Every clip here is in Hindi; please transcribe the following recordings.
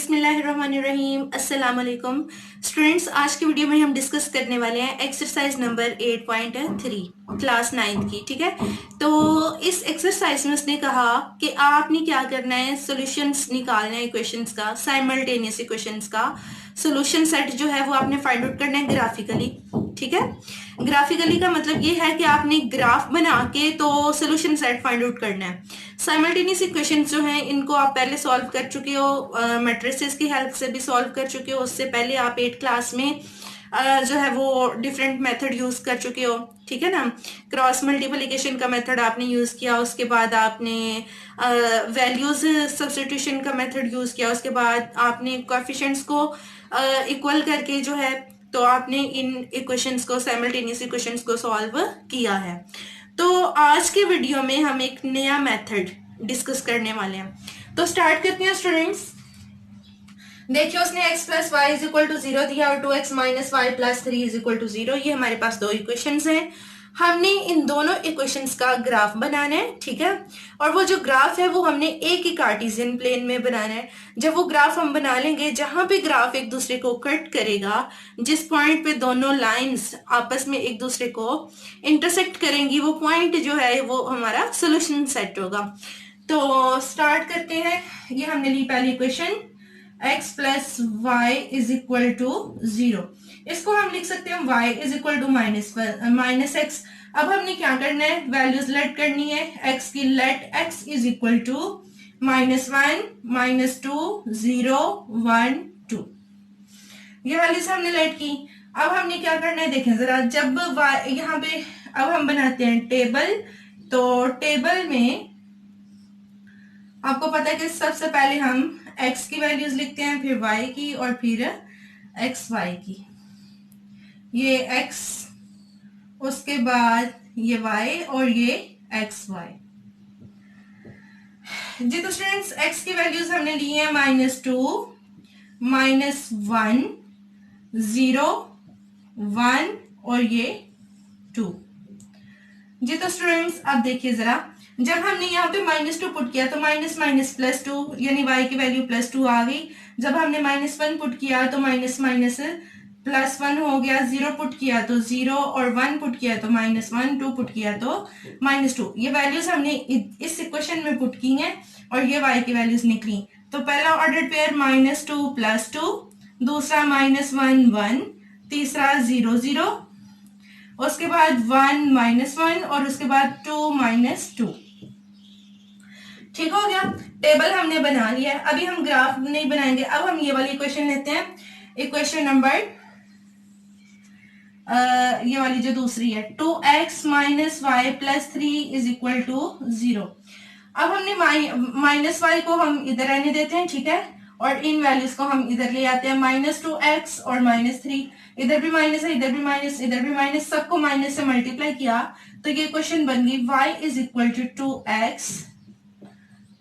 बिस्मिल्लाहिर्रहमानिर्रहीम अस्सलाम वालेकुम स्टूडेंट्स। आज की वीडियो में हम डिस्कस करने वाले हैं एक्सरसाइज नंबर 8.3 क्लास 9 की। ठीक है, तो इस एक्सरसाइज में उसने कहा कि आपने क्या करना है, सॉल्यूशंस निकालना है इक्वेशंस का, साइमल्टेनियस इक्वेशंस का सॉल्यूशन सेट जो है वो आपने फाइंड आउट करना है ग्राफिकली। ठीक है, ग्राफिकली का मतलब ये है कि आपने ग्राफ बना के तो सोल्यूशन सेट फाइंड आउट करना है। साइमल्टेनियस इक्वेशंस जो हैं इनको आप पहले सॉल्व कर चुके हो, मैट्रिसेस की हेल्प से भी सॉल्व कर चुके हो। उससे पहले आप 8 क्लास में जो है वो डिफरेंट मेथड यूज कर चुके हो। ठीक है ना, क्रॉस मल्टीप्लिकेशन का मेथड आपने यूज किया, उसके बाद आपने वैल्यूज सब्स्टिट्यूशन का मेथड यूज किया, उसके बाद आपने कोएफिशिएंट्स को इक्वल करके जो है तो आपने इन इक्वेशंस को, साइमल्टेनियस इक्वेशंस को सॉल्व किया है। तो आज के वीडियो में हम एक नया मेथड डिस्कस करने वाले हैं। तो स्टार्ट करते हैं स्टूडेंट्स। देखिए उसने x plus y is equal to 0 दिया और 2x minus y plus 3 is equal to 0। ये हमारे पास दो इक्वेशंस हैं। हमने इन दोनों इक्वेशंस का ग्राफ बनाना है। ठीक है, और वो जो ग्राफ है वो हमने एक ही कार्टेशियन प्लेन में बनाना है। जब वो ग्राफ हम बना लेंगे, जहां पे ग्राफ एक दूसरे को कट करेगा, जिस पॉइंट पे दोनों लाइंस आपस में एक दूसरे को इंटरसेक्ट करेंगी, वो पॉइंट जो है वो हमारा सोल्यूशन सेट होगा। तो स्टार्ट करते हैं। ये हमने ली पहली equation, x plus y is equal to 0। इसको हम लिख सकते हैं y is equal to minus x. अब हमने क्या करना है, वैल्यूज लेट करनी है x की। Let x is equal to -1, -2, 0, 1, 2। ये वैल्यूज हमने लेट की। अब हमने क्या करना है, देखें जरा, जब यहाँ पे अब हम बनाते हैं टेबल। तो टेबल में आपको पता है कि सबसे पहले हम x की वैल्यूज लिखते हैं, फिर y की और फिर एक्स वाई की। ये x, उसके बाद ये y और ये एक्स वाई। जी तो स्टूडेंट्स x की वैल्यूज हमने ली है -2, -1, 0, 1 और ये 2। जी तो स्टूडेंट्स अब देखिए जरा, जब हमने यहाँ पे -2 पुट किया तो माइनस माइनस +2 यानी y की वैल्यू +2 आ गई। जब हमने -1 पुट किया तो माइनस माइनस +1 हो गया। 0 पुट किया तो 0 और 1 पुट किया तो -1, 2 पुट किया तो -2। ये वैल्यूज हमने इस इक्वेशन में पुट की हैं और ये y की वैल्यूज निकली। तो पहला ऑर्डर पेयर -2 +2, दूसरा -1 1, तीसरा 0 0, उसके बाद 1 -1 और उसके बाद 2 -2। ठीक हो गया, टेबल हमने बना लिया है। अभी हम ग्राफ नहीं बनाएंगे, अब हम ये वाली इक्वेशन लेते हैं, इक्वेशन नंबर ये वाली जो दूसरी है, 2x minus y plus 3 is equal to 0। अब हमने -y को हम इधर रहने देते हैं, ठीक है, और इन वैल्यूज को हम इधर ले आते हैं, -2x और -3। इधर भी माइनस है, इधर भी माइनस, इधर भी माइनस, सबको माइनस से मल्टीप्लाई किया तो ये क्वेश्चन बन गई y is equal to 2x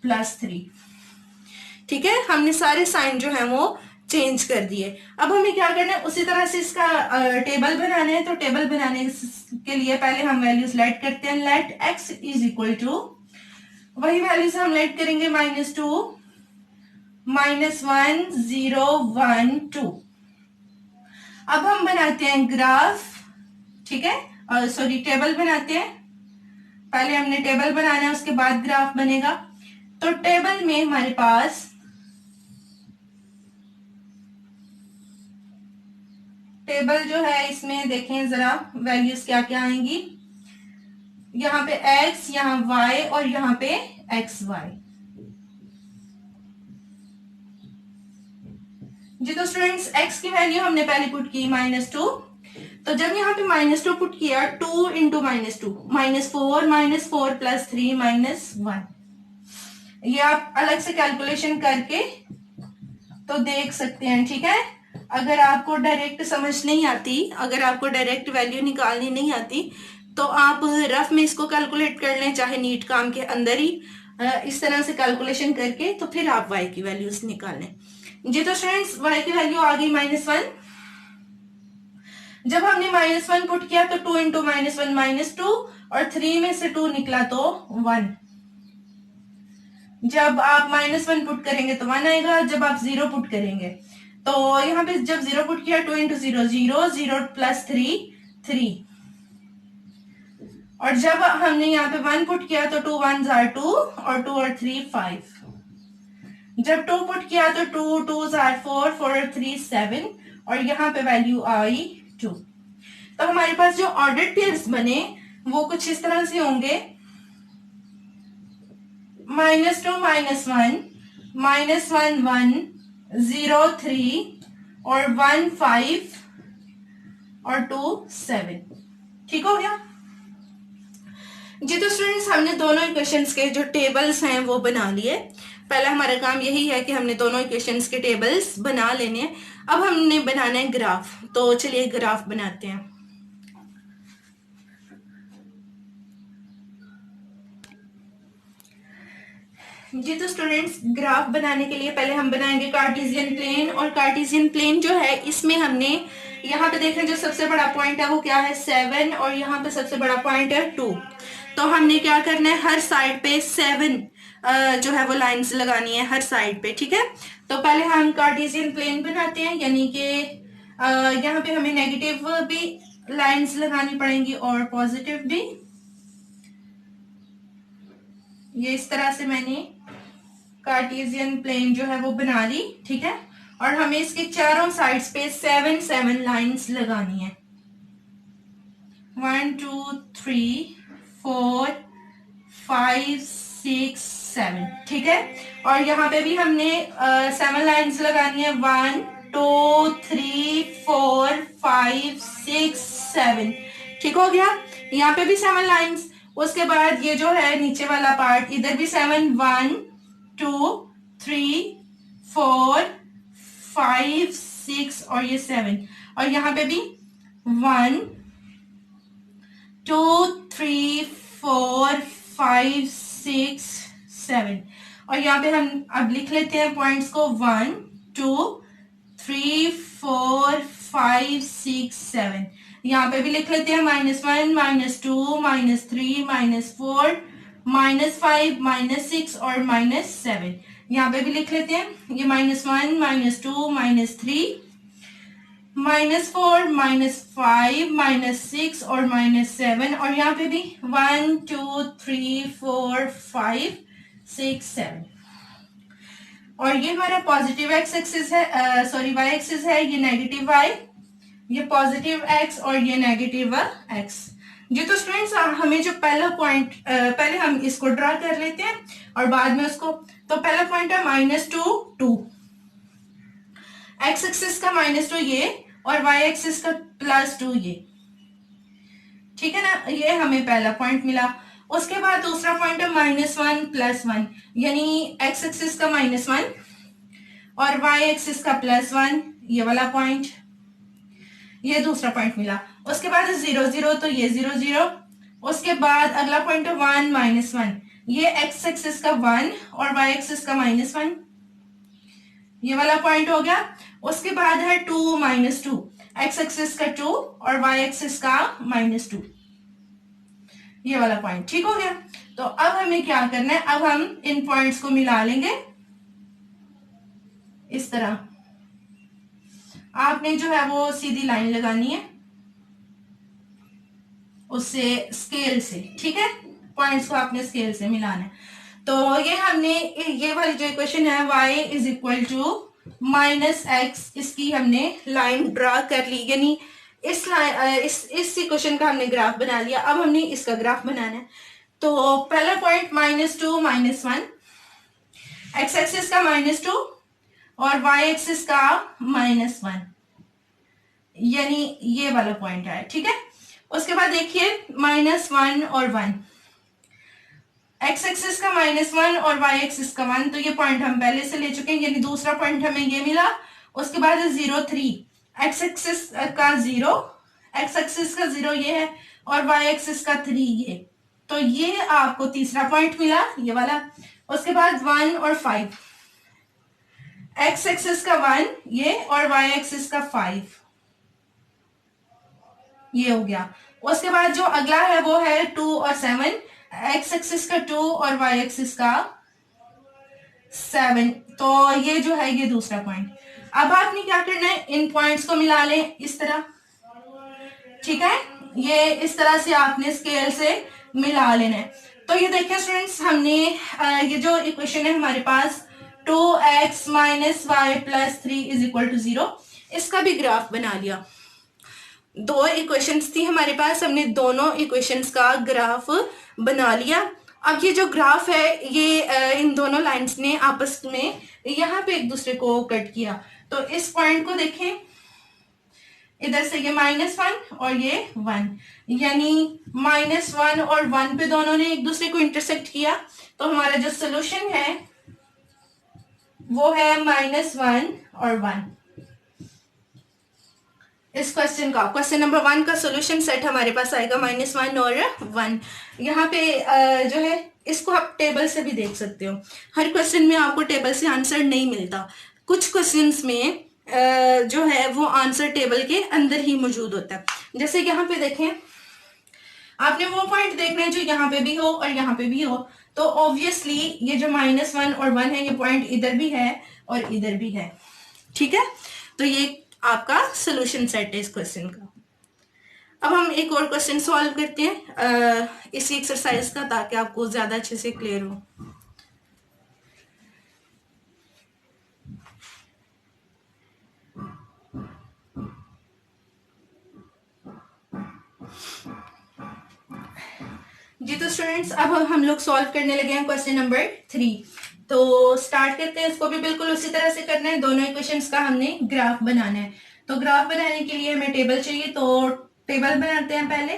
plus 3। ठीक है, हमने सारे साइन जो है वो चेंज कर दिए। अब हमें क्या करना है, उसी तरह से इसका टेबल बनाना है। तो टेबल बनाने के लिए पहले हम वैल्यूज लेट करते हैं। Let x is equal to, वही वैल्यूज हम लेट करेंगे, -2, -1, 0, 1, 2। अब हम बनाते हैं ग्राफ। ठीक है, सॉरी टेबल बनाते हैं। पहले हमने टेबल बनाना है, उसके बाद ग्राफ बनेगा। तो टेबल में हमारे पास टेबल जो है, इसमें देखें जरा वैल्यूज क्या क्या आएंगी। यहाँ पे x, यहाँ y और यहाँ पे एक्स वाई। जी तो स्टूडेंट्स x की वैल्यू हमने पहले पुट की -2। तो जब यहाँ पे -2 पुट किया, 2 इंटू -2 -4, -4 प्लस 3 -1। ये आप अलग से कैलकुलेशन करके तो देख सकते हैं। ठीक है, अगर आपको डायरेक्ट समझ नहीं आती, अगर आपको डायरेक्ट वैल्यू निकालनी नहीं आती, तो आप रफ में इसको कैलकुलेट कर लें, चाहे नीट काम के अंदर ही इस तरह से कैलकुलेशन करके तो फिर आप y की वैल्यूज निकाल लें। जी तो स्टूडेंट्स y की वैल्यू आ गई -1। जब हमने -1 पुट किया तो 2 इंटू -1 -2 और 3 में से 2 निकला तो 1। जब आप -1 पुट करेंगे तो 1 आएगा, जब आप 0 पुट करेंगे तो यहाँ पे जब 0 पुट किया 2 इंटू 0 0, 0 प्लस 3 3, और जब हमने यहाँ पे 1 पुट किया तो 2 1 जार 2 और 2 और 3 5, जब 2 पुट किया तो 2 2 जार 4 4 और 3 7, और यहाँ पे वैल्यू आई 2। तो हमारे पास जो ऑर्डर्ड पेयर्स बने वो कुछ इस तरह से होंगे, -2 -1 -1 1 0 3 और 1 5 और 2 7। ठीक हो गया जी। तो स्टूडेंट्स हमने दोनों इक्वेशंस के जो टेबल्स हैं वो बना लिए। पहला हमारा काम यही है कि हमने दोनों इक्वेशंस के टेबल्स बना लेने हैं। अब हमने बनाना है ग्राफ, तो चलिए ग्राफ बनाते हैं। जी तो स्टूडेंट्स ग्राफ बनाने के लिए पहले हम बनाएंगे कार्टेशियन प्लेन, और कार्टेशियन प्लेन जो है इसमें हमने यहाँ पे देखें जो सबसे बड़ा पॉइंट है वो क्या है 7, और यहाँ पे सबसे बड़ा पॉइंट है 2। तो हमने क्या करना है, हर साइड पे 7 जो है वो लाइंस लगानी है हर साइड पे। ठीक है, तो पहले हम कार्टेशियन प्लेन बनाते हैं, यानी कि यहाँ पे हमें नेगेटिव भी लाइंस लगानी पड़ेंगी और पॉजिटिव भी। ये इस तरह से मैंने कार्टेशियन प्लेन जो है वो बना ली। ठीक है, और हमें इसके चारों साइड्स पे 7 7 लाइंस लगानी है, 1 2 3 4 5 6 7। ठीक है, और यहाँ पे भी हमने 7 लाइंस लगानी है, 1 2 3 4 5 6 7। ठीक हो गया, यहाँ पे भी 7 लाइंस। उसके बाद ये जो है नीचे वाला पार्ट, इधर भी 7 1 2 3 4 5 6 और ये 7, और यहाँ पे भी 1 2 3 4 5 6 7, और यहाँ पे हम अब लिख लेते हैं पॉइंट्स को 1 2 3 4 5 6 7। यहाँ पे भी लिख लेते हैं -1 -2 -3 -4 -5 -6 और -7। यहाँ पे भी लिख लेते हैं ये -1 -2 -3 -4 -5 -6 और -7, और यहाँ पे भी 1 2 3 4 5 6 7। और ये हमारा पॉजिटिव एक्स एक्सिस है, सॉरी वाई एक्सिस है, ये नेगेटिव वाई, ये पॉजिटिव एक्स और ये नेगेटिव एक्स। जी तो स्टूडेंट्स हमें जो पहला पॉइंट, पहले हम इसको ड्रा कर लेते हैं और बाद में उसको। तो पहला पॉइंट है -2 2, एक्स एक्सिस का -2 ये और वाई एक्सिस का +2 ये। ठीक है ना, ये हमें पहला पॉइंट मिला। उसके बाद दूसरा पॉइंट है -1 +1, यानी एक्स एक्सिस का -1 और वाई एक्सिस का +1, ये वाला पॉइंट, ये दूसरा पॉइंट मिला। उसके बाद 0 0, तो ये 0 0। उसके बाद अगला पॉइंट है 1 -1, ये एक्स एक्सिस का 1 और वाई एक्सिस का -1, ये वाला पॉइंट हो गया। उसके बाद है 2 -2, एक्स एक्सिस का 2 और वाई एक्सिस का -2, ये वाला पॉइंट। ठीक हो गया, तो अब हमें क्या करना है, अब हम इन पॉइंट्स को मिला लेंगे इस तरह। आपने जो है वो सीधी लाइन लगानी है उससे स्केल से। ठीक है, पॉइंट्स को आपने स्केल से मिलाना है। तो ये हमने ये वाली जो इक्वेशन है y is equal to -x, इसकी हमने लाइन ड्रा कर ली, यानी इस लाइन इस इक्वेशन का हमने ग्राफ बना लिया। अब हमने इसका ग्राफ बनाना है। तो पहला पॉइंट -2 -1, एक्स एक्सिस का -2 और y एक्सिस का -1, यानी ये वाला पॉइंट है। ठीक है, उसके बाद देखिए -1 और 1, एक्स एक्सिस का -1 और वाई एक्सिस का 1, तो ये पॉइंट हम पहले से ले चुके हैं, यानी दूसरा पॉइंट हमें ये मिला। उसके बाद 0 3, एक्स एक्सिस का 0, एक्स एक्सिस का 0 ये है और वाई एक्सिस का 3 ये, तो ये आपको तीसरा पॉइंट मिला, ये वाला। उसके बाद 1 और 5, एक्स एक्सिस का 1 ये और वाई एक्सिस का 5, ये हो गया। उसके बाद जो अगला है वो है 2 और 7, एक्स एक्सिस का 2 और वाई एक्सिस का 7। तो ये जो है ये दूसरा पॉइंट। अब आपने क्या करना है, इन पॉइंट्स को मिला लें इस तरह, ठीक है। ये इस तरह से आपने स्केल से मिला लेना है। तो ये देखिए स्टूडेंट्स, हमने ये जो इक्वेशन है हमारे पास 2x minus y plus 3 is equal to 0, इसका भी ग्राफ बना लिया। दो इक्वेशंस थी हमारे पास, हमने दोनों इक्वेशंस का ग्राफ बना लिया। अब ये जो ग्राफ है ये इन दोनों लाइंस ने आपस में यहाँ पे एक दूसरे को कट किया। तो इस पॉइंट को देखें, इधर से ये -1 और ये 1, यानी -1 और 1 पे दोनों ने एक दूसरे को इंटरसेक्ट किया। तो हमारा जो सोल्यूशन है वो है -1 और 1। इस क्वेश्चन का, क्वेश्चन नंबर 1 का सोल्यूशन सेट हमारे पास आएगा -1 और 1। यहाँ पे जो है इसको आप टेबल से भी देख सकते हो। हर क्वेश्चन में आपको टेबल से आंसर नहीं मिलता, कुछ क्वेश्चंस में जो है वो आंसर टेबल के अंदर ही मौजूद होता है। जैसे यहाँ पे देखें, आपने वो पॉइंट देखना है जो यहाँ पे भी हो और यहाँ पे भी हो। तो ऑब्वियसली ये जो -1 और 1 है, ये पॉइंट इधर भी है और इधर भी है, ठीक है। तो ये आपका सोल्यूशन सेट है इस क्वेश्चन का। अब हम एक और क्वेश्चन सॉल्व करते हैं इसी एक्सरसाइज का, ताकि आपको ज्यादा अच्छे से क्लियर हो। जी तो स्टूडेंट्स, अब हम लोग सॉल्व करने लगे हैं क्वेश्चन नंबर 3। तो स्टार्ट करते हैं। इसको भी बिल्कुल उसी तरह से करना है, दोनों इक्वेशंस का हमने ग्राफ बनाना है। तो ग्राफ बनाने के लिए हमें टेबल चाहिए, तो टेबल बनाते हैं पहले।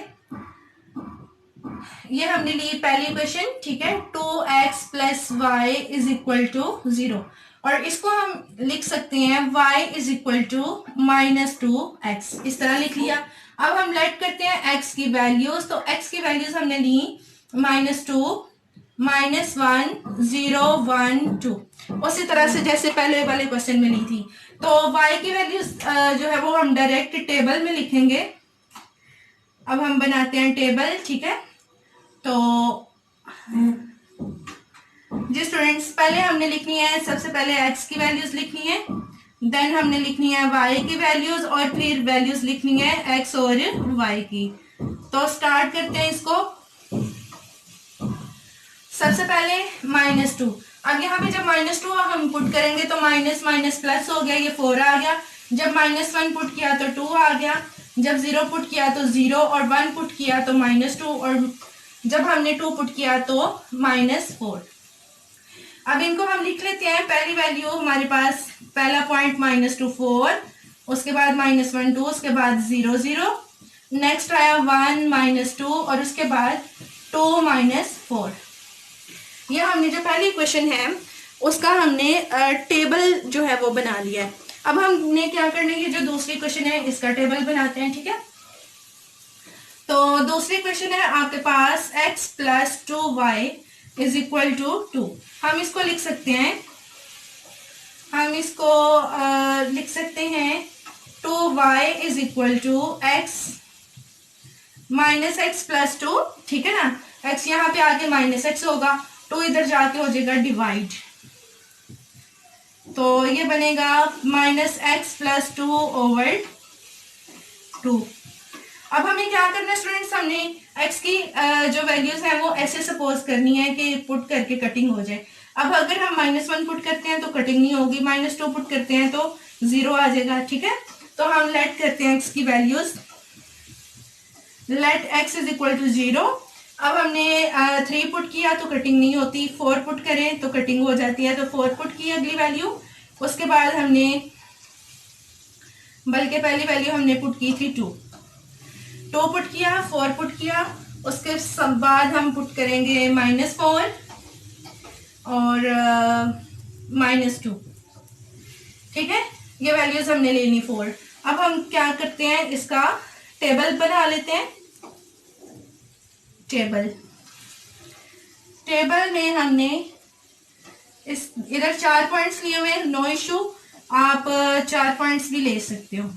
ये हमने ली पहली इक्वेशन, ठीक है, 2x plus y is equal to 0, और इसको हम लिख सकते हैं y is equal to -2x, इस तरह लिख लिया। अब हम लेट करते हैं x की वैल्यूज। तो x की वैल्यूज हमने ली -2, -1, 0, 1, 2, उसी तरह से जैसे पहले वाले क्वेश्चन में ली थी। तो y की वैल्यूज जो है वो हम डायरेक्ट टेबल में लिखेंगे। अब हम बनाते हैं टेबल, ठीक है। तो जी स्टूडेंट्स, पहले हमने लिखनी है, सबसे पहले x की वैल्यूज लिखनी है, देन हमने लिखनी है y की वैल्यूज, और फिर वैल्यूज लिखनी है x और y की। तो स्टार्ट करते हैं इसको। सबसे पहले -2। अब यहाँ पे जब -2 हम पुट करेंगे तो माइनस माइनस प्लस हो गया, ये 4 आ गया। जब -1 पुट किया तो 2 आ गया। जब 0 पुट किया तो 0, और 1 पुट किया तो -2, और जब हमने 2 पुट किया तो -4। अब इनको हम लिख लेते हैं। पहली वैल्यू हमारे पास, पहला पॉइंट -2 4, उसके बाद -1 2, उसके बाद 0 0, नेक्स्ट आया 1 -2, और उसके बाद 2 -4। ये हमने जो पहली इक्वेशन है उसका हमने टेबल जो है वो बना लिया है। अब हमने क्या करना है, ये जो दूसरी इक्वेशन है इसका टेबल बनाते हैं, ठीक है। तो दूसरी इक्वेशन है आपके पास x plus 2y is equal to 2। हम इसको लिख सकते हैं, लिख सकते हैं 2y is equal to x minus x plus 2, ठीक है ना। x यहाँ पे आके -x होगा, 2 इधर जाके हो जाएगा डिवाइड, तो ये बनेगा -x प्लस 2 ओवर 2। अब हमें क्या करना है स्टूडेंट्स, हमने x की जो वैल्यूज है वो ऐसे सपोज करनी है कि पुट करके कटिंग हो जाए। अब अगर हम -1 पुट करते हैं तो कटिंग नहीं होगी, -2 पुट करते हैं तो 0 आ जाएगा, ठीक है। तो हम लेट करते हैं x की values, let x is equal to 0। अब हमने 3 पुट किया तो कटिंग नहीं होती, 4 पुट करें तो कटिंग हो जाती है, तो 4 पुट की अगली वैल्यू। उसके बाद हमने, बल्कि पहली वैल्यू हमने पुट की थी 2 पुट किया, 4 पुट किया, उसके बाद हम पुट करेंगे -4 और -2, ठीक है। ये वैल्यूज हमने ले ली 4। अब हम क्या करते हैं, इसका टेबल बना लेते हैं। टेबल में हमने इस इधर 4 पॉइंट्स लिए हुए, नो इशू, आप 4 पॉइंट्स भी ले सकते हो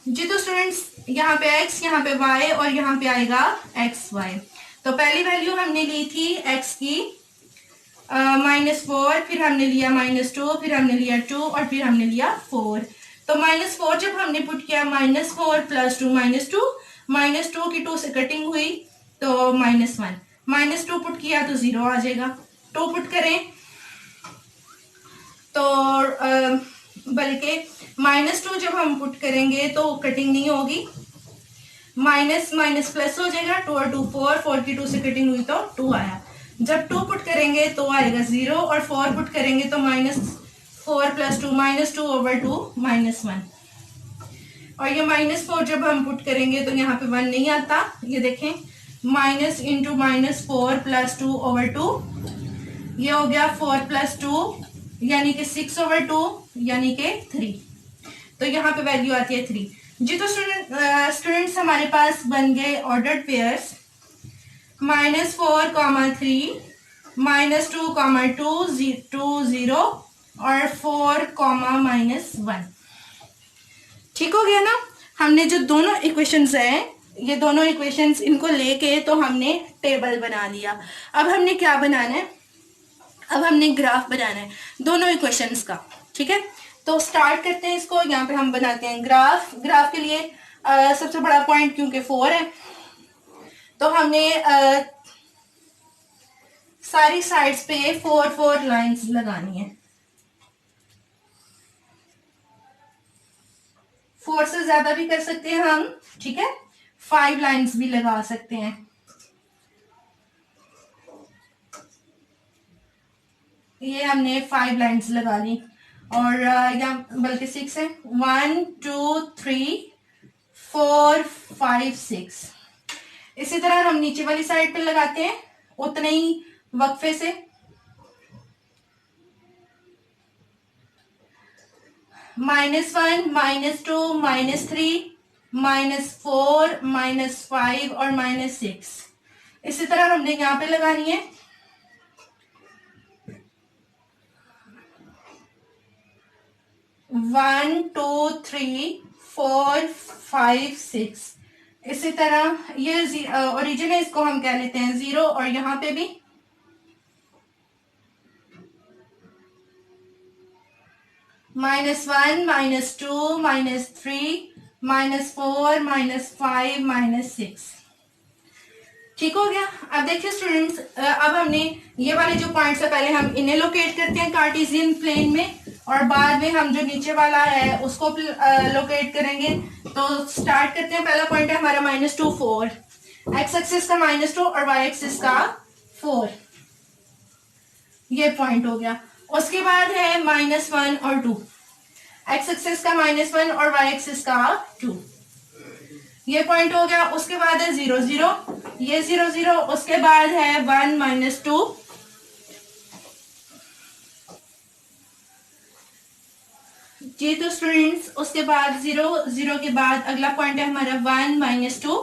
जी। तो स्टूडेंट्स, यहाँ पे x, यहाँ पे y, और यहाँ पे आएगा xy। तो पहली वैल्यू हमने ली थी x की -4, फिर हमने लिया -2, फिर हमने लिया 2 और फिर हमने लिया 4। तो -4 जब हमने पुट किया, -4 + 2 -2, -2 की 2 से कटिंग हुई तो -1, -2 पुट किया तो 0 आ जाएगा। 2 पुट करें तो बल्कि -2 जब हम पुट करेंगे तो कटिंग नहीं होगी, माइनस माइनस प्लस हो जाएगा, 2 और 2 4, 4 की 2 से कटिंग हुई तो 2 आया। जब 2 पुट करेंगे तो आएगा 0 और 4 पुट करेंगे तो -4 + 2 -2/2 -1। और ये -4 जब हम पुट करेंगे तो यहाँ पे 1 नहीं आता, ये देखें, माइनस इंटू -4 + 2/2, ये हो गया 4 + 2 यानी कि 6/2 यानी कि 3। तो यहाँ पे वैल्यू आती है 3 जी। तो स्टूडेंट्स हमारे पास बन गए ऑर्डर्ड पेयर्स -4, 3, -2, 2 0 और 4, -1। ठीक हो गया ना। हमने जो दोनों इक्वेशंस हैं, ये दोनों इक्वेशंस, इनको लेके तो हमने टेबल बना लिया। अब हमने क्या बनाना है, अब हमने ग्राफ बनाना है दोनों इक्वेशंस का। ठीक है, तो स्टार्ट करते हैं इसको। यहाँ पे हम बनाते हैं ग्राफ। ग्राफ के लिए सबसे बड़ा पॉइंट क्योंकि 4 है, तो हमने सारी साइड्स पे 4 4 लाइंस लगानी है। 4 से ज्यादा भी कर सकते हैं हम, ठीक है, 5 लाइंस भी लगा सकते हैं। ये हमने 5 लाइंस लगा ली और या बल्कि 6 है, 1 2 3 4 5 6। इसी तरह हम नीचे वाली साइड पे लगाते हैं उतने ही वक्फे से। -1 -2 -3 -4 -5 और -6। इसी तरह हमने यहां पे लगानी है। 1 2 3 4 5 6। इसी तरह ये ओरिजिन है, इसको हम कह लेते हैं 0 और यहां पे भी -1 -2 -3 -4 -5 -6। ठीक हो गया। अब देखिए स्टूडेंट्स, अब हमने ये वाले जो पॉइंट्स है पहले हम इन्हें लोकेट करते हैं कार्टेशियन प्लेन में और बाद में हम जो नीचे वाला है उसको लोकेट करेंगे। तो स्टार्ट करते हैं। पहला पॉइंट है हमारा -2 4, एक्स एक्सिस का -2 और वाई एक्सिस का 4, ये पॉइंट हो गया। उसके बाद है -1 और 2, एक्स एक्सिस का -1 और वाई एक्सिस का 2, ये पॉइंट हो गया। उसके बाद है 0 0, ये 0 0। उसके बाद है 1 -2, जी। तो स्टूडेंट्स उसके बाद 0 0 के बाद अगला पॉइंट है हमारा 1 -2,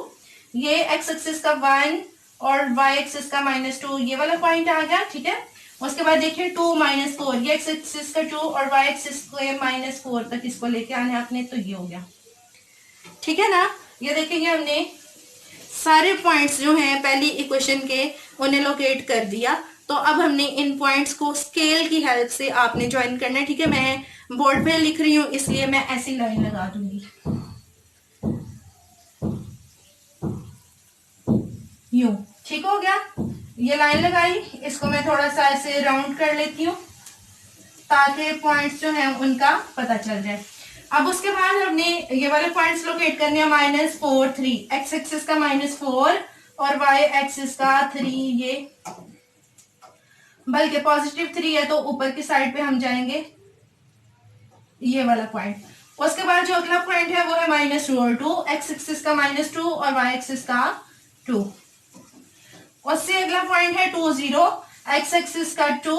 ये एक्स एक्सिस का 1 और वाई एक्सिस का -2, ये वाला पॉइंट आ गया। ठीक है, उसके बाद देखिए 2 -4, ये एक्स एक्सिस का 2 और वाई एक्सिस के -4 तक इसको लेके आने आपने, तो ये हो गया। ठीक है ना। ये देखेंगे हमने सारे पॉइंट्स जो हैं पहली इक्वेशन के उन्हें लोकेट कर दिया। तो अब हमने इन पॉइंट्स को स्केल की हेल्प से आपने ज्वाइन करना है। ठीक है, मैं बोर्ड पे लिख रही हूँ इसलिए मैं ऐसी लाइन लगा दूंगी, यूं। ठीक हो गया, ये लाइन लगाई, इसको मैं थोड़ा सा ऐसे राउंड कर लेती हूँ ताकि पॉइंट्स जो हैं उनका पता चल जाए। अब उसके बाद हमने ये वाले पॉइंट्स लोकेट करने हैं -4 3, एक्स एक्सिस का -4 और वाई एक्सिस का 3, ये बल्कि पॉजिटिव 3 है तो ऊपर की साइड पे हम जाएंगे, ये वाला पॉइंट। उसके बाद जो अगला पॉइंट है वो है -2 और 2, एक्स एक्सिस का -2 और वाई एक्सिस का 2। उससे अगला पॉइंट है 2 0, एक्स एक्सिस का 2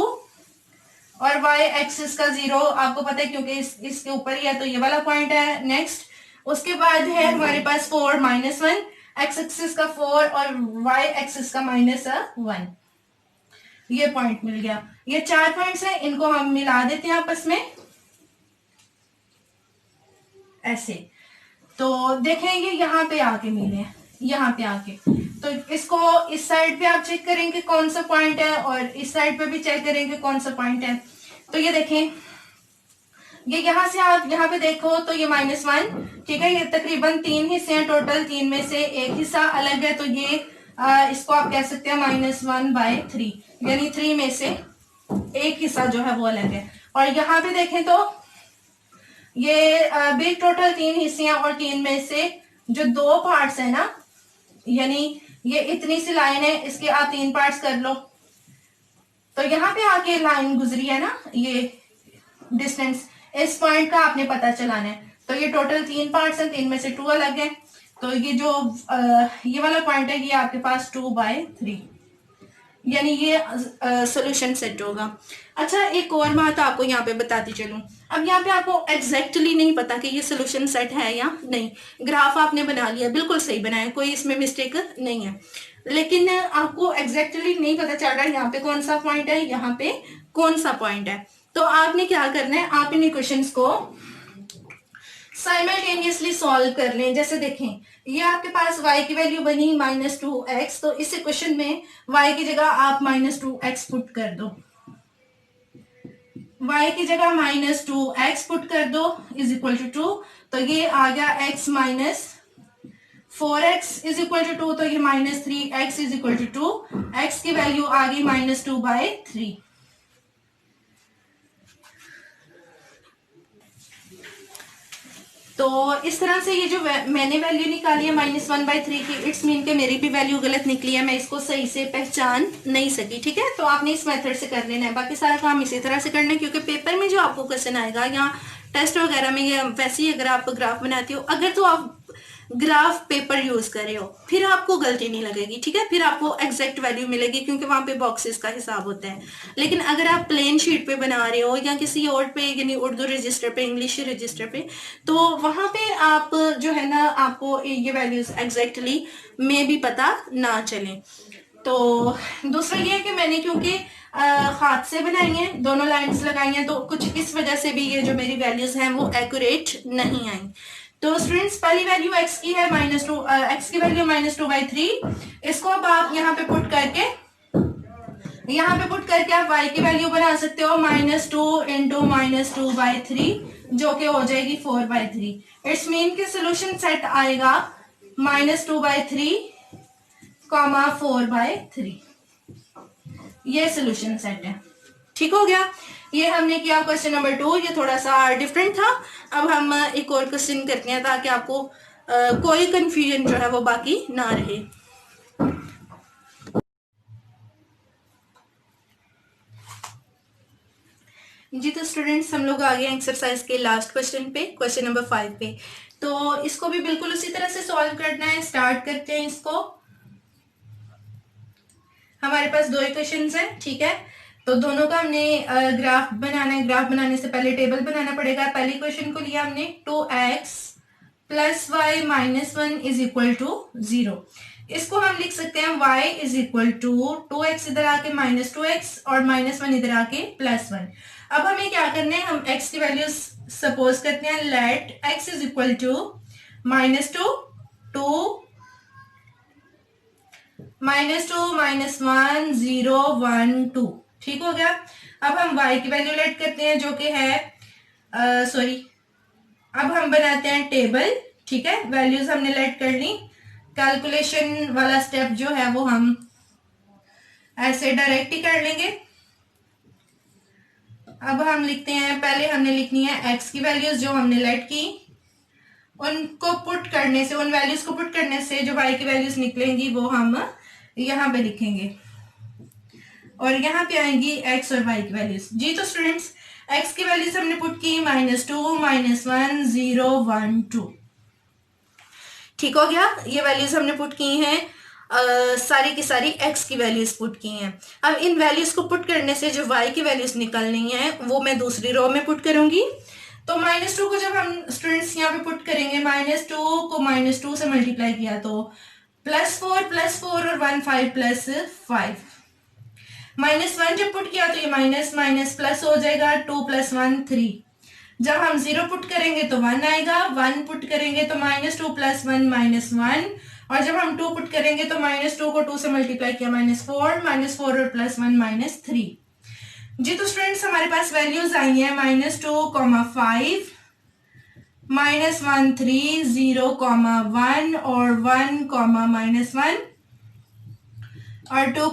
और y एक्सिस का 0, आपको पता है क्योंकि इसके ऊपर ही है, तो ये वाला पॉइंट है। नेक्स्ट उसके बाद है हमारे पास 4 -1, एक्स एक्सिस का 4 और y एक्सिस का -1, ये पॉइंट मिल गया। ये 4 पॉइंट्स हैं, इनको हम मिला देते हैं आपस में ऐसे। तो देखें ये यहाँ पे आके मिले, यहाँ पे आके तो इसको इस साइड पे आप चेक करेंगे कौन सा पॉइंट है और इस साइड पे भी चेक करेंगे कौन सा पॉइंट है। तो ये देखें, ये यहां से आप यहाँ पे देखो तो ये -1, ठीक है। ये तकरीबन 3 हिस्से हैं टोटल, 3 में से एक हिस्सा अलग है, तो ये इसको आप कह सकते हैं -1/3, यानी 3 में से एक हिस्सा जो है वो अलग है। और यहाँ पे देखें तो ये भी टोटल 3 हिस्से हैं और 3 में से जो 2 पार्ट्स है ना, यानी ये इतनी सी लाइन है, इसके आप 3 पार्ट्स कर लो। तो यहाँ पे आके लाइन गुजरी है ना, ये डिस्टेंस इस पॉइंट का आपने पता चलाना है। तो ये टोटल 3 पार्ट्स हैं, 3 में से 2 अलग है। तो ये जो ये वाला पॉइंट है ये आपके पास 2/3, यानी ये सोल्यूशन सेट होगा। अच्छा, एक और बात आपको यहाँ पे बताती चलूं। अब यहाँ पे आपको एग्जैक्टली नहीं पता कि ये सोल्यूशन सेट है या नहीं। ग्राफ आपने बना लिया, बिल्कुल सही बनाया, कोई इसमें मिस्टेक नहीं है, लेकिन आपको एग्जैक्टली नहीं पता चल रहा है यहाँ पे कौन सा पॉइंट है, यहाँ पे कौन सा पॉइंट है। तो आपने क्या करना है, आप इन क्वेश्चंस को साइमल्टेनियसली सॉल्व कर लें। जैसे देखें, ये आपके पास y की वैल्यू बनी -2x, तो इस इक्वेशन में y की जगह आप -2x पुट कर दो, y की जगह -2x पुट कर दो इज इक्वल टू 2। तो ये आ गया x -4x is equal to 2, तो ये -3x is equal to 2, x की वैल्यू आ गई -2/3। तो इस तरह से ये जो मैंने वैल्यू निकाली है -1/3 की, इट्स मीन के मेरी भी वैल्यू गलत निकली है, मैं इसको सही से पहचान नहीं सकी, ठीक है। तो आपने इस मेथड से कर लेना है, बाकी सारा काम इसी तरह से करना है, क्योंकि पेपर में जो आपको क्वेश्चन आएगा या टेस्ट वगैरह में, या वैसे ही अगर आप ग्राफ बनाते हो, अगर तो आप ग्राफ पेपर यूज कर रहे हो फिर आपको गलती नहीं लगेगी, ठीक है, फिर आपको एग्जैक्ट वैल्यू मिलेगी, क्योंकि वहां पे बॉक्सेस का हिसाब होता है। लेकिन अगर आप प्लेन शीट पे बना रहे हो या किसी और पे, यानी उर्दू रजिस्टर पे, इंग्लिश रजिस्टर पे, तो वहां पे आप जो है ना, आपको ये वैल्यूज एग्जैक्टली में भी पता ना चले। तो दूसरा ये है कि मैंने क्योंकि हाथ से बनाई है, दोनों लाइंस लगाई हैं, तो कुछ इस वजह से भी ये जो मेरी वैल्यूज हैं वो एक्यूरेट नहीं आई। तो स्टूडेंट्स, पहली वैल्यू x की है -2, x की वैल्यू -2/3। इसको अब आप यहाँ पे पुट करके आप y की वैल्यू बना सकते हो -2 इंटू -2/3, जो कि हो जाएगी 4/3। इट्स मीन कि सोल्यूशन सेट आएगा -2/3, 4/3, ये सोल्यूशन सेट है। ठीक हो गया, ये हमने किया क्वेश्चन नंबर 2, ये थोड़ा सा डिफरेंट था। अब हम एक और क्वेश्चन करते हैं, ताकि आपको कोई कंफ्यूजन जो है वो बाकी ना रहे। जी, तो स्टूडेंट्स, हम लोग आ गए एक्सरसाइज के लास्ट क्वेश्चन पे, क्वेश्चन नंबर 5 पे। तो इसको भी बिल्कुल उसी तरह से सॉल्व करना है। स्टार्ट करते हैं इसको। हमारे पास 2 इक्वेशंस हैं, ठीक है, तो दोनों का हमने ग्राफ बनाना है। ग्राफ बनाने से पहले टेबल बनाना पड़ेगा। पहली इक्वेशन को लिया हमने 2x + y - 1 is equal to 0। इसको हम लिख सकते हैं y is equal to 2x इधर आके -2x और -1 इधर आके +1। अब हमें क्या करना है, हम x की वैल्यू सपोज करते हैं, let x is equal to -2, 2, -2, -1, 0, 1, 2। ठीक हो गया। अब हम y की वैल्यू लेट करते हैं, जो कि है अब हम बनाते हैं टेबल, ठीक है। वैल्यूज हमने लेट कर ली। कैलकुलेशन वाला स्टेप जो है वो हम ऐसे डायरेक्ट ही कर लेंगे। अब हम लिखते हैं, पहले हमने लिखनी है x की वैल्यूज जो हमने लेट की, उनको पुट करने से, उन वैल्यूज को पुट करने से जो y की वैल्यूज निकलेंगी वो हम यहाँ पे लिखेंगे, और यहाँ पे आएंगी x और y की वैल्यूज। जी, तो स्टूडेंट्स, x की वैल्यूज हमने पुट की -2, -1, 0, 1, 2। ठीक हो गया। ये वैल्यूज हमने पुट की हैं, सारी की सारी x की वैल्यूज पुट की हैं। अब इन वैल्यूज को पुट करने से जो y की वैल्यूज निकलनी है वो मैं दूसरी रो में पुट करूंगी। तो -2 को जब हम स्टूडेंट्स यहाँ पे पुट करेंगे, -2 को -2 से मल्टीप्लाई किया तो +4 और 1 5 +5। -1 जब पुट किया तो ये माइनस माइनस प्लस हो जाएगा, 2 + 1 3। जब हम 0 पुट करेंगे तो 1 आएगा, 1 पुट करेंगे तो -2 + 1 -1, और जब हम 2 पुट करेंगे तो -2 को 2 से मल्टीप्लाई किया -4 और +1 -3। जी तो स्टूडेंट्स हमारे पास वैल्यूज आई हैं -2, 5, -1, 3, 0, 1 और 1, -1 और 2,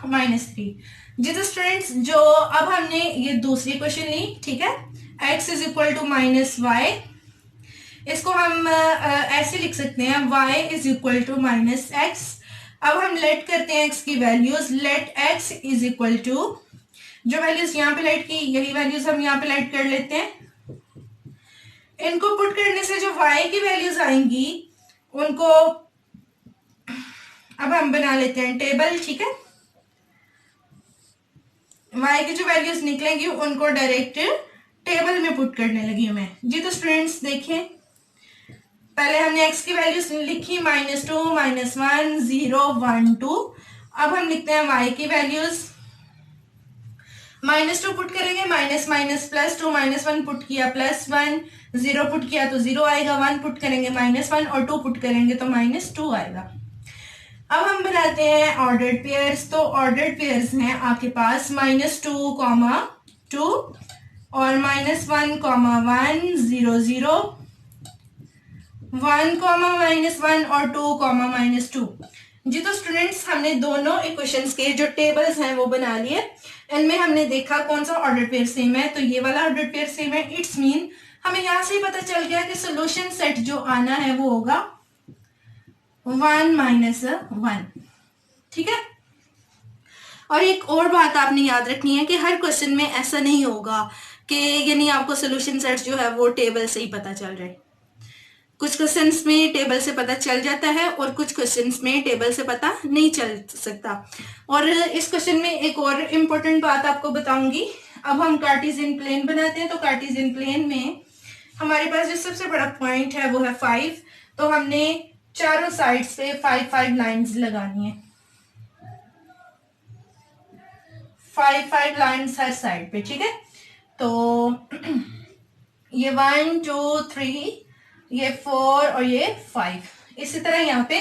-3। जी तो स्टूडेंट्स जो अब हमने ये दूसरी क्वेश्चन ली, ठीक है, x is equal to -y, इसको हम ऐसे लिख सकते हैं y is equal to -x। अब हम लेट करते हैं x की values, let x is equal to, जो वैल्यूज यहाँ पे लेट की यही वैल्यूज हम यहाँ पे लेट कर लेते हैं। इनको पुट करने से जो y की वैल्यूज आएंगी उनको अब हम बना लेते हैं टेबल, ठीक है। y की जो वैल्यूज निकलेंगी उनको डायरेक्ट टेबल में पुट करने लगी हूं मैं। जी तो स्टूडेंट्स देखिए, पहले हमने x की वैल्यूज लिखी -2, -1, 0, 1, 2। अब हम लिखते हैं y की वैल्यूज, -2 पुट करेंगे, माइनस माइनस +2, -1 पुट किया +1, 0 पुट किया तो 0 आएगा, 1 पुट करेंगे -1 और 2 पुट करेंगे तो -2 आएगा। अब हम बनाते हैं ऑर्डर्ड पेयर्स। तो ऑर्डर्ड पेयर्स हैं आपके पास -2, 2 और -1, 1, 0, 0, 1, -1 और 2, -2। जी तो स्टूडेंट्स हमने दोनों इक्वेशंस के जो टेबल्स हैं वो बना लिए। इनमें हमने देखा कौन सा ऑर्डर पेयर सेम है, तो ये वाला ऑर्डर पेयर सेम है। इट्स मीन हमें यहां से ही पता चल गया कि सोल्यूशन सेट जो आना है वो होगा 1 - 1, ठीक है। और एक और बात आपने याद रखनी है कि हर क्वेश्चन में ऐसा नहीं होगा कि यानी आपको सोल्यूशन सेट जो है वो टेबल से ही पता चल रहा है। कुछ क्वेश्चंस में टेबल से पता चल जाता है और कुछ क्वेश्चंस में टेबल से पता नहीं चल सकता। और इस क्वेश्चन में एक और इम्पोर्टेंट बात आपको बताऊंगी। अब हम कार्टेशियन प्लेन बनाते हैं, तो कार्टेशियन प्लेन में हमारे पास जो सबसे बड़ा पॉइंट है वो है 5। तो हमने चारों साइड्स पे 5 लाइंस लगानी है, 5 लाइंस हर साइड पे, ठीक है। तो ये 1, 2, 3, ये 4 और ये 5। इसी तरह यहाँ पे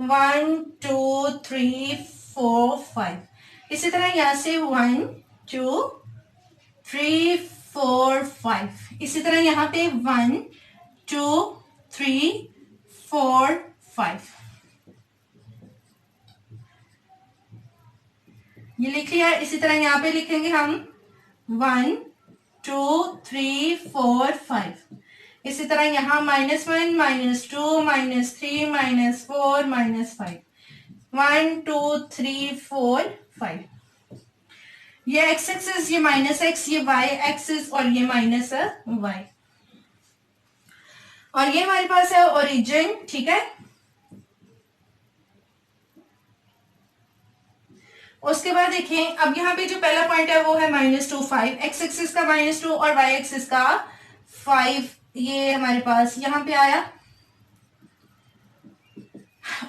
1, 2, 3, 4, 5। इसी तरह यहाँ से 1, 2, 3, 4, 5। इसी तरह यहाँ पे 1, 2, 3, 4, 5। ये लिख लिया। इसी तरह यहाँ पे लिखेंगे हम 1, 2, 3, 4, 5। इसी तरह यहाँ -1, -2, -3, -4, -5, 1, 2, 3, 4, 5। ये x एक्सिस, ये -x, ये y एक्सिस और ये -y। और ये हमारे पास है ओरिजिन, ठीक है। उसके बाद देखिए, अब यहाँ पे जो पहला पॉइंट है वो है -2, 5, x एक्सिस का -2 और y एक्सिस का 5, ये हमारे पास यहाँ पे आया।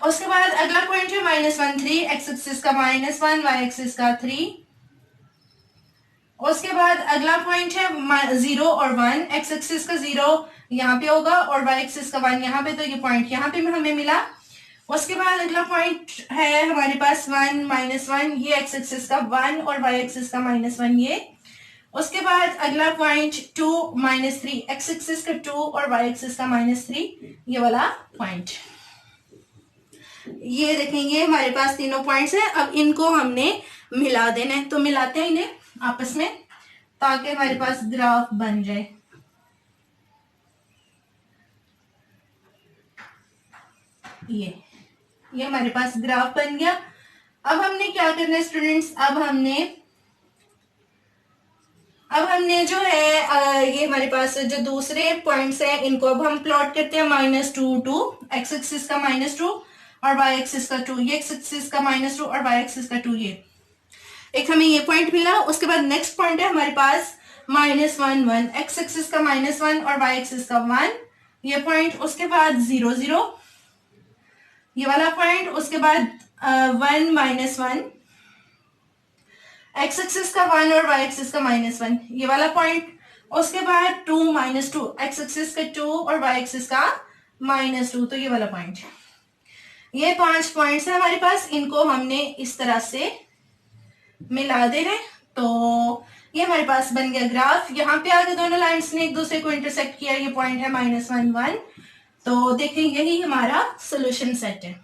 उसके बाद अगला पॉइंट है -1, 3, x एक्सिस का -1, y एक्सिस का 3। उसके बाद अगला पॉइंट है 0 और 1, x एक्सिस का 0 यहाँ पे होगा और y एक्सिस का 1 यहाँ पे, तो ये पॉइंट यहाँ पे हमें मिला। उसके बाद अगला पॉइंट है हमारे पास 1, -1, ये x एक्सिस का 1 और y एक्सिस का -1 ये। उसके बाद अगला पॉइंट 2, -3, x एक्सिस का 2 और y एक्सिस का -3, ये वाला पॉइंट। ये देखेंगे हमारे पास तीनों पॉइंट्स हैं। अब इनको हमने मिला देना है, तो मिलाते हैं इन्हें आपस में ताकि हमारे पास ग्राफ बन जाए। ये हमारे पास ग्राफ बन गया। अब हमने क्या करना है स्टूडेंट्स, अब हमने जो है ये हमारे पास जो दूसरे पॉइंट्स हैं इनको अब हम प्लॉट करते हैं। -2, 2, x एक्सिस का -2 और y एक्सिस का 2, ये x एक्सिस का -2 और y एक्सिस का 2, ये एक हमें ये पॉइंट मिला। उसके बाद नेक्स्ट पॉइंट है हमारे पास -1, 1, x एक्सिस का -1 और y एक्सिस का 1, ये पॉइंट। उसके बाद 0, 0, ये वाला पॉइंट। उसके बाद 1, -1, x एक्सिस का 1 और y एक्सिस का -1, ये वाला पॉइंट। उसके बाद 2, -2, x एक्सिस का 2 और y एक्सिस का -2, तो ये वाला पॉइंट। ये 5 पॉइंट्स है हमारे पास, इनको हमने इस तरह से मिला दे रहे। तो ये हमारे पास बन गया ग्राफ। यहाँ पे आगे दोनों लाइंस ने एक दूसरे को इंटरसेक्ट किया, ये पॉइंट है -1 1। तो देखें यही हमारा सोल्यूशन सेट है।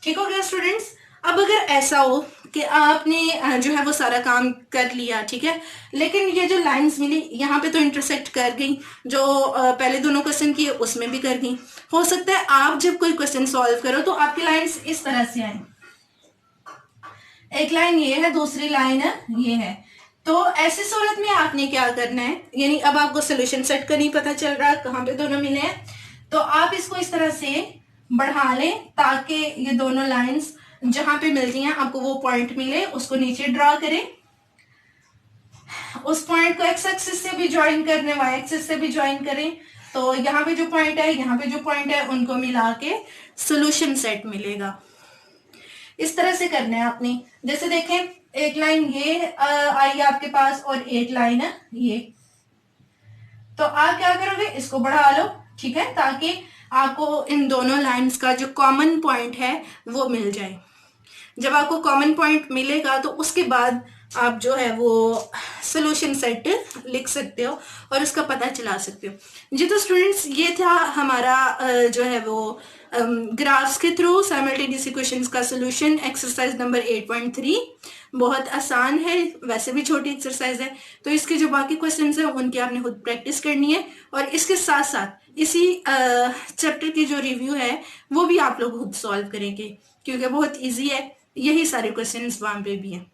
ठीक हो गया स्टूडेंट्स। अब अगर ऐसा हो कि आपने जो है वो सारा काम कर लिया, ठीक है, लेकिन ये जो लाइंस मिली यहाँ पे तो इंटरसेक्ट कर गई, जो पहले दोनों क्वेश्चन किए उसमें भी कर गई। हो सकता है आप जब कोई क्वेश्चन सॉल्व करो तो आपकी लाइंस इस तरह से आए, एक लाइन ये है, दूसरी लाइन ये है। तो ऐसी सूरत में आपने क्या करना है, यानी अब आपको सोल्यूशन सेट का नहीं पता चल रहा कहाँ पे दोनों मिले हैं, तो आप इसको इस तरह से बढ़ा लें ताकि ये दोनों लाइंस जहां पे मिलती हैं आपको वो पॉइंट मिले, उसको नीचे ड्रॉ करें। उस पॉइंट को एक्स एक्सिस से भी ज्वाइन करने, वाई एक्सिस से भी ज्वाइन करें। तो यहाँ पे जो पॉइंट है, यहाँ पे जो पॉइंट है, उनको मिला के सोल्यूशन सेट मिलेगा। इस तरह से करना है आपने। जैसे देखें एक लाइन ये आई आपके पास और एक लाइन है ये, तो आप क्या करोगे, इसको बढ़ा लो, ठीक है, ताकि आपको इन दोनों लाइंस का जो कॉमन पॉइंट है वो मिल जाए। जब आपको कॉमन पॉइंट मिलेगा तो उसके बाद आप जो है वो सोल्यूशन सेट लिख सकते हो और उसका पता चला सकते हो जी। तो स्टूडेंट्स ये था हमारा जो है वो ग्राफ्स के थ्रू साइमल्टेनियस इक्वेशंस का सोल्यूशन, एक्सरसाइज नंबर 8.3। बहुत आसान है, वैसे भी छोटी एक्सरसाइज है, तो इसके जो बाकी क्वेश्चंस हैं उनकी आपने खुद प्रैक्टिस करनी है, और इसके साथ साथ इसी चैप्टर की जो रिव्यू है वो भी आप लोग खुद सॉल्व करेंगे, क्योंकि बहुत ईजी है, यही सारे क्वेश्चंस वहां पे भी हैं।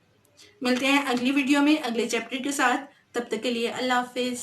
मिलते हैं अगली वीडियो में अगले चैप्टर के साथ, तब तक के लिए अल्लाह हाफिज।